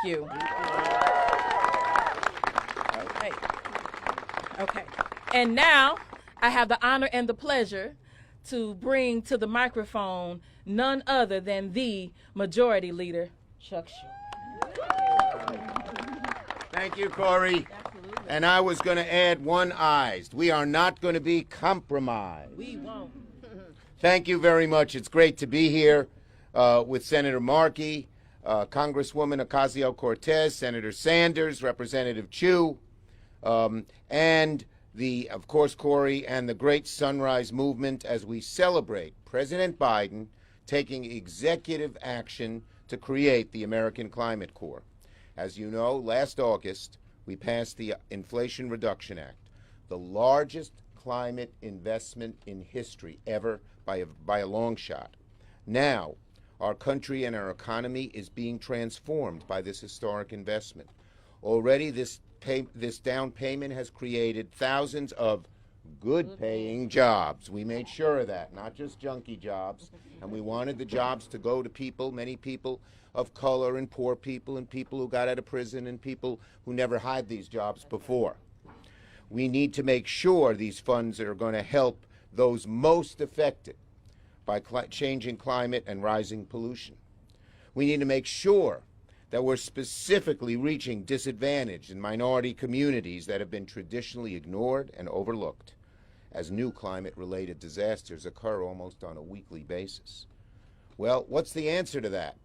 you. Okay. Okay. And now I have the honor and the pleasure to bring to the microphone none other than the Majority Leader, Chuck Schumer. Thank you, Corey. Absolutely. And I was going to add one-eyed. We are not going to be compromised. We won't. Thank you very much. It's great to be here with Senator Markey, Congresswoman Ocasio-Cortez, Senator Sanders, Representative Chu, and of course, Corey, and the great Sunrise Movement as we celebrate President Biden taking executive action to create the American Climate Corps. As you know, last August, we passed the Inflation Reduction Act, the largest climate investment in history ever by a long shot. Now, our country and our economy is being transformed by this historic investment. Already, this down payment has created thousands of good-paying jobs. We made sure of that, not just junkie jobs. And we wanted the jobs to go to people, many people of color and poor people and people who got out of prison and people who never had these jobs before. We need to make sure these funds are going to help those most affected by changing climate and rising pollution. We need to make sure that we're specifically reaching disadvantaged and minority communities that have been traditionally ignored and overlooked, as new climate-related disasters occur almost on a weekly basis. Well, what's the answer to that?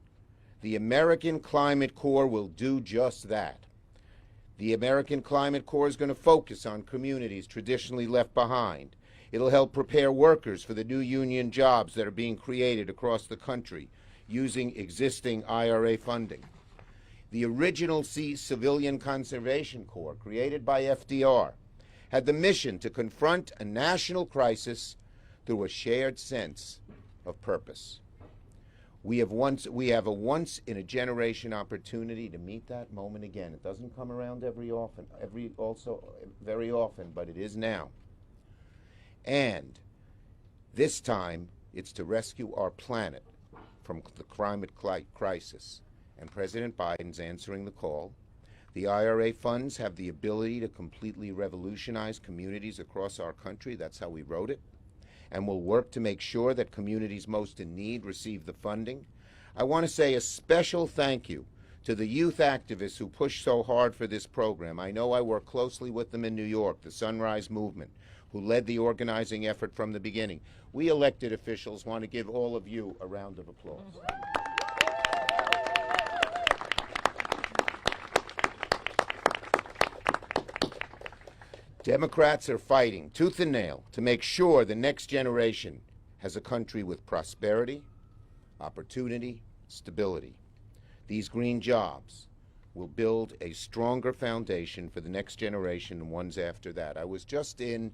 The American Climate Corps will do just that. The American Climate Corps is going to focus on communities traditionally left behind. It'll help prepare workers for the new union jobs that are being created across the country using existing IRA funding. The original Civilian Conservation Corps, created by FDR, had the mission to confront a national crisis through a shared sense of purpose. We have a once-in-a-generation opportunity to meet that moment again. It doesn't come around very often, but it is now. And this time, it's to rescue our planet from the climate crisis. And President Biden's answering the call. The IRA funds have the ability to completely revolutionize communities across our country. That's how we wrote it. And we'll work to make sure that communities most in need receive the funding. I want to say a special thank you to the youth activists who pushed so hard for this program. I know I work closely with them in New York, the Sunrise Movement, who led the organizing effort from the beginning. We elected officials want to give all of you a round of applause. Democrats are fighting tooth and nail to make sure the next generation has a country with prosperity, opportunity, stability. These green jobs will build a stronger foundation for the next generation and ones after that. I was just in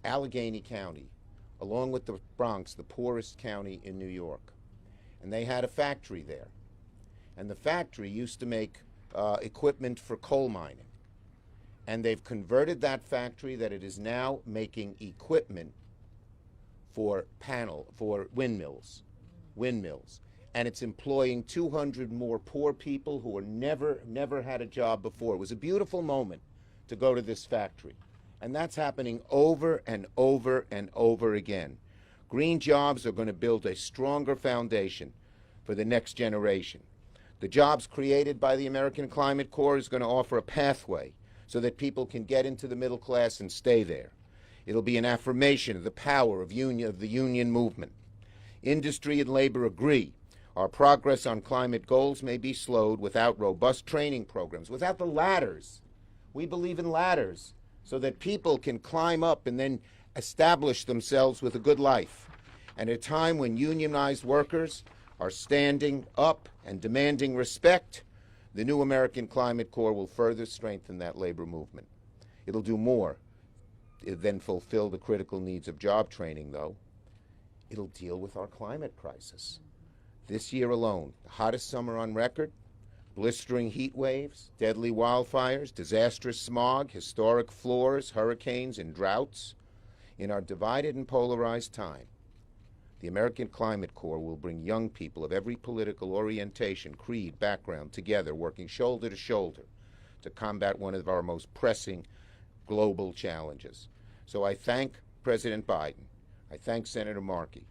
Allegheny County, along with the Bronx, the poorest county in New York. And they had a factory there. And the factory used to make equipment for coal mining. And they've converted that factory that it is now making equipment for windmills. And it's employing 200 more poor people who are never had a job before. It was a beautiful moment to go to this factory. And that's happening over and over and over again. Green jobs are going to build a stronger foundation for the next generation. The jobs created by the American Climate Corps is going to offer a pathway so that people can get into the middle class and stay there. It'll be an affirmation of the power of the union movement. Industry and labor agree. Our progress on climate goals may be slowed without robust training programs, without the ladders. We believe in ladders so that people can climb up and then establish themselves with a good life. And at a time when unionized workers are standing up and demanding respect, the new American Climate Corps will further strengthen that labor movement. It'll do more than fulfill the critical needs of job training, though. It'll deal with our climate crisis. This year alone, the hottest summer on record, blistering heat waves, deadly wildfires, disastrous smog, historic floods, hurricanes, and droughts. In our divided and polarized time, The American Climate Corps will bring young people of every political orientation, creed, background together, working shoulder to shoulder to combat one of our most pressing global challenges. So I thank President Biden. I thank Senator Markey.